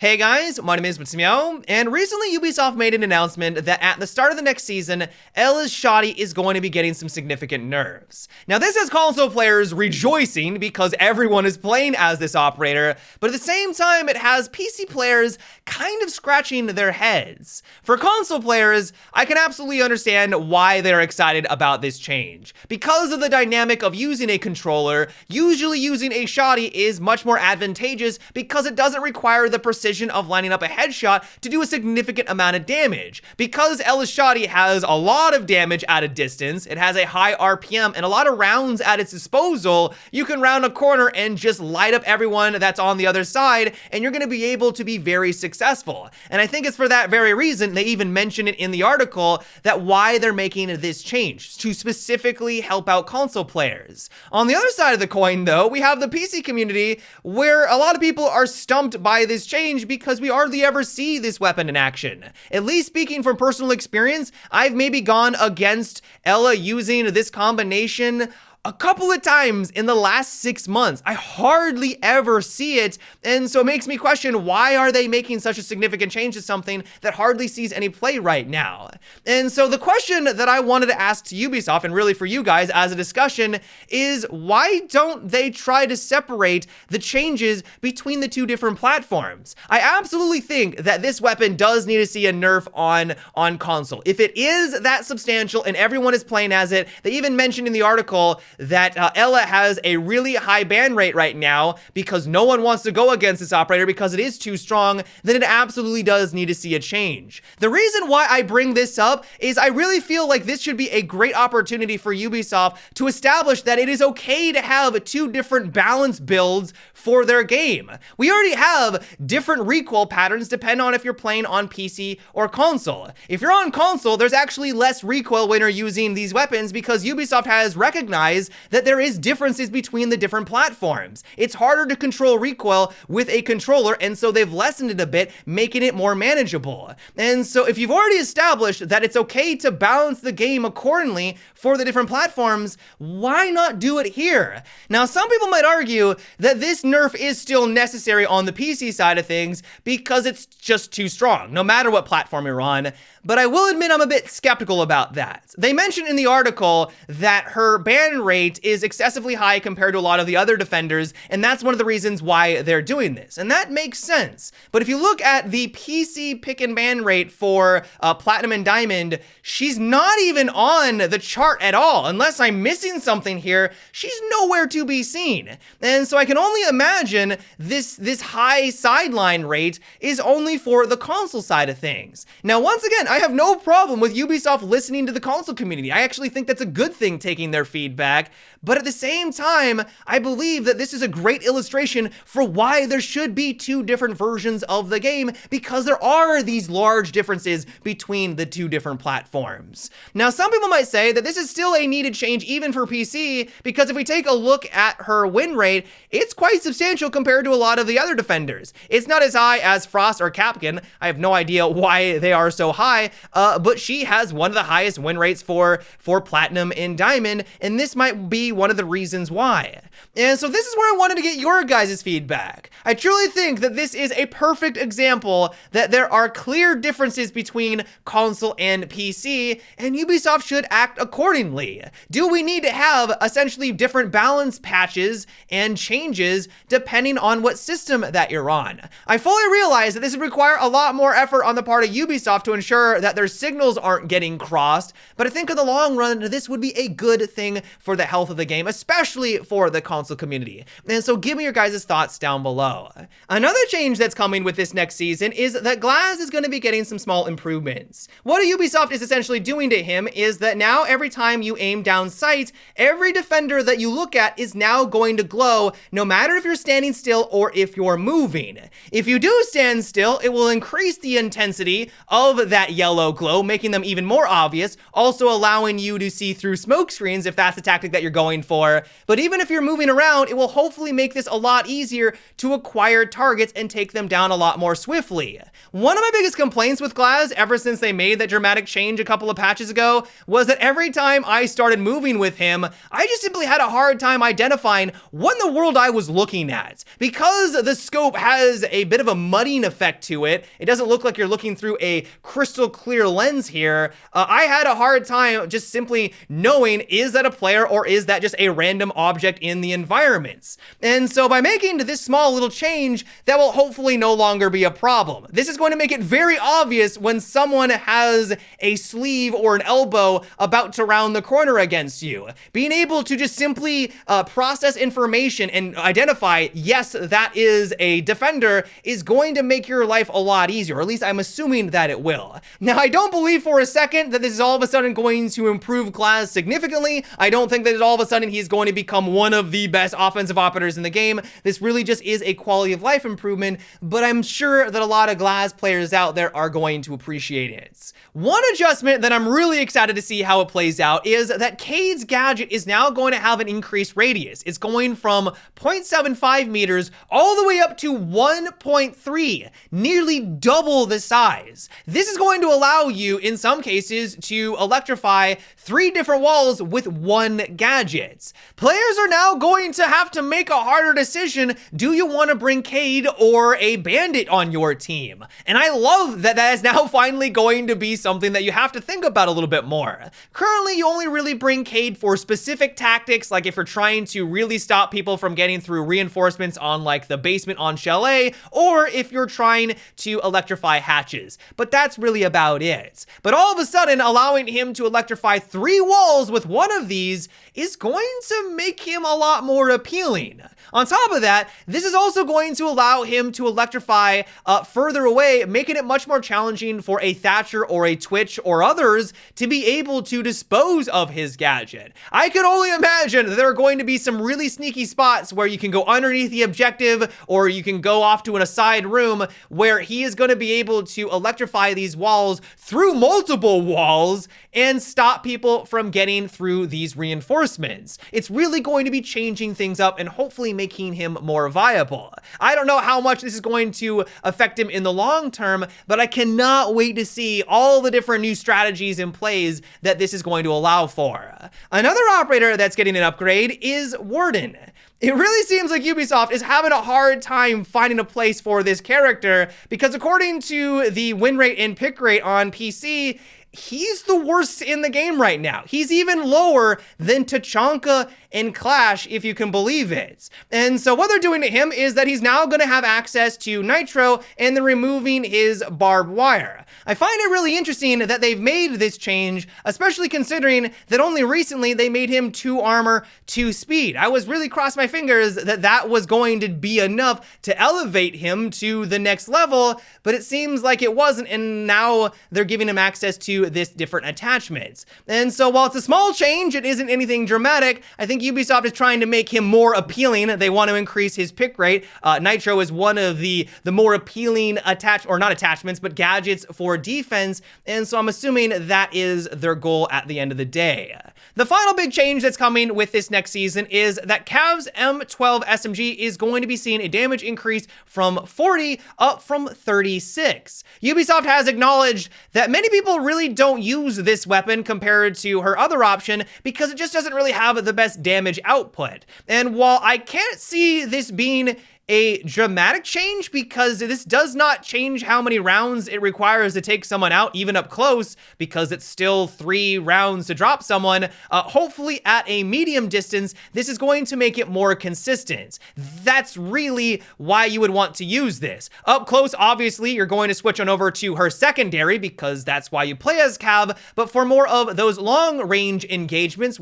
Hey guys, my name is Matsumo, and recently Ubisoft made an announcement that at the start of the next season, Ella's Shoddy is going to be getting some significant nerfs. Now this has console players rejoicing because everyone is playing as this operator, but at the same time it has PC players kind of scratching their heads. For console players, I can absolutely understand why they're excited about this change. Because of the dynamic of using a controller, usually using a Shoddy is much more advantageous because it doesn't require the precision of lining up a headshot to do a significant amount of damage. Because Ella's Shoddy has a lot of damage at a distance, it has a high RPM and a lot of rounds at its disposal, you can round a corner and just light up everyone that's on the other side, and you're going to be able to be very successful. And I think it's for that very reason, they even mention it in the article, that why they're making this change, to specifically help out console players. On the other side of the coin though, we have the PC community, where a lot of people are stumped by this change because we hardly ever see this weapon in action. At least speaking from personal experience, I've maybe gone against Ella using this combination a couple of times in the last 6 months. I hardly ever see it, and so it makes me question, why are they making such a significant change to something that hardly sees any play right now? And so the question that I wanted to ask to Ubisoft, and really for you guys as a discussion, is why don't they try to separate the changes between the two different platforms? I absolutely think that this weapon does need to see a nerf on console. If it is that substantial and everyone is playing as it, they even mentioned in the article that Ella has a really high ban rate right now because no one wants to go against this operator because it is too strong, then it absolutely does need to see a change. The reason why I bring this up is I really feel like this should be a great opportunity for Ubisoft to establish that it is okay to have two different balance builds for their game. We already have different recoil patterns depending on if you're playing on PC or console. If you're on console, there's actually less recoil when you're using these weapons because Ubisoft has recognized that there is differences between the different platforms. It's harder to control recoil with a controller, and so they've lessened it a bit, making it more manageable. And so if you've already established that it's okay to balance the game accordingly for the different platforms, why not do it here? Now, some people might argue that this nerf is still necessary on the PC side of things because it's just too strong, no matter what platform you're on, but I will admit I'm a bit skeptical about that. They mentioned in the article that her ban rate is excessively high compared to a lot of the other defenders, and that's one of the reasons why they're doing this, and that makes sense. But if you look at the PC pick and ban rate for Platinum and Diamond, she's not even on the chart at all. Unless I'm missing something here, she's nowhere to be seen. And so I can only imagine this high sideline rate is only for the console side of things. Now, once again, I have no problem with Ubisoft listening to the console community. I actually think that's a good thing, taking their feedback. But at the same time, I believe that this is a great illustration for why there should be two different versions of the game, because there are these large differences between the two different platforms. Now, some people might say that this is still a needed change even for PC, because if we take a look at her win rate, it's quite substantial compared to a lot of the other defenders. It's not as high as Frost or CanCan. I have no idea why they are so high, but she has one of the highest win rates for Platinum and Diamond, and this might be one of the reasons why. And so this is where I wanted to get your guys' feedback. I truly think that this is a perfect example that there are clear differences between console and PC, and Ubisoft should act accordingly. Do we need to have essentially different balance patches and changes depending on what system that you're on? I fully realize that this would require a lot more effort on the part of Ubisoft to ensure that their signals aren't getting crossed, but I think in the long run, this would be a good thing for the health of the game, especially for the console community. And so give me your guys' thoughts down below. Another change that's coming with this next season is that Glaz is going to be getting some small improvements. What Ubisoft is essentially doing to him is that now every time you aim down sight, every defender that you look at is now going to glow, no matter if you're standing still or if you're moving. If you do stand still, it will increase the intensity of that yellow glow, making them even more obvious, also allowing you to see through smoke screens if that's the tactic tactic that you're going for. But even if you're moving around, it will hopefully make this a lot easier to acquire targets and take them down a lot more swiftly. One of my biggest complaints with Glaz ever since they made that dramatic change a couple of patches ago was that every time I started moving with him, I just simply had a hard time identifying what in the world I was looking at. Because the scope has a bit of a mudding effect to it, it doesn't look like you're looking through a crystal clear lens here. I had a hard time just simply knowing, is that a player or is that just a random object in the environments? And so by making this small little change, that will hopefully no longer be a problem. This is going to make it very obvious when someone has a sleeve or an elbow about to round the corner against you. Being able to just simply process information and identify, yes, that is a defender, is going to make your life a lot easier, or at least I'm assuming that it will. Now, I don't believe for a second that this is all of a sudden going to improve Glaz significantly. I don't think that all of a sudden he's going to become one of the best offensive operators in the game. This really just is a quality of life improvement, but I'm sure that a lot of Glaz players out there are going to appreciate it. One adjustment that I'm really excited to see how it plays out is that Cade's gadget is now going to have an increased radius. It's going from 0.75 meters all the way up to 1.3, nearly double the size. This is going to allow you, in some cases, to electrify 3 different walls with one gadget. Players are now going to have to make a harder decision. Do you want to bring Cade or a bandit on your team? And I love that that is now finally going to be something that you have to think about a little bit more. Currently, you only really bring Cade for specific tactics, like if you're trying to really stop people from getting through reinforcements on like the basement on Chalet, or if you're trying to electrify hatches. But that's really about it. But all of a sudden, allowing him to electrify 3 walls with one of these is going to make him a lot more appealing. On top of that, this is also going to allow him to electrify further away, making it much more challenging for a Thatcher or a Twitch or others to be able to dispose of his gadget. I can only imagine that there are going to be some really sneaky spots where you can go underneath the objective, or you can go off to an aside room where he is going to be able to electrify these walls through multiple walls and stop people from getting through these reinforcements. It's really going to be changing things up and hopefully making him more viable. I don't know how much this is going to affect him in the long term, but I cannot wait to see all the different new strategies and plays that this is going to allow for. Another operator that's getting an upgrade is Warden. It really seems like Ubisoft is having a hard time finding a place for this character because according to the win rate and pick rate on PC, he's the worst in the game right now. He's even lower than Tachanka and Clash, if you can believe it. And so what they're doing to him is that he's now going to have access to Nitro, and they're removing his barbed wire. I find it really interesting that they've made this change, especially considering that only recently they made him 2 armor, 2 speed. I was really crossing my fingers that that was going to be enough to elevate him to the next level, but it seems like it wasn't, and now they're giving him access to this different attachments. And so while it's a small change, it isn't anything dramatic. I think Ubisoft is trying to make him more appealing. They want to increase his pick rate. Nitro is one of the more appealing not attachments, but gadgets for defense. And so I'm assuming that is their goal at the end of the day. The final big change that's coming with this next season is that Cav's M12 SMG is going to be seeing a damage increase from 40 up from 36. Ubisoft has acknowledged that many people really don't use this weapon compared to her other option because it just doesn't really have the best damage output. And while I can't see this being a dramatic change because this does not change how many rounds it requires to take someone out, even up close, because it's still 3 rounds to drop someone. Hopefully at a medium distance, this is going to make it more consistent. That's really why you would want to use this. Up close, obviously, you're going to switch on over to her secondary because that's why you play as Cav, but for more of those long range engagements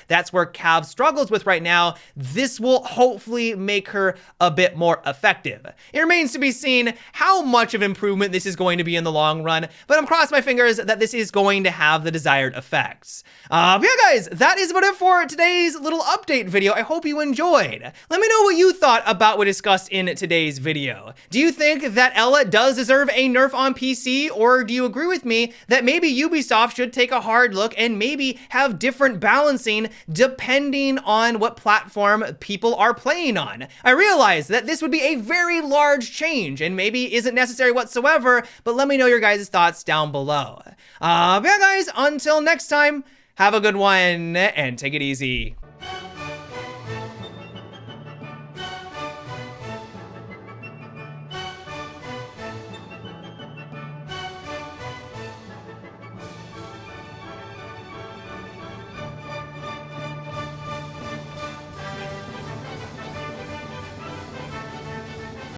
that's where Cav struggles with right now, this will hopefully make her a bit bit more effective. It remains to be seen how much of improvement this is going to be in the long run, but I'm crossing my fingers that this is going to have the desired effects. But yeah, guys, that is about it for today's little update video. I hope you enjoyed. Let me know what you thought about what we discussed in today's video. Do you think that Ela does deserve a nerf on PC, or do you agree with me that maybe Ubisoft should take a hard look and maybe have different balancing depending on what platform people are playing on? I realize that this would be a very large change and maybe isn't necessary whatsoever, but let me know your guys' thoughts down below. But yeah, guys, until next time, have a good one and take it easy.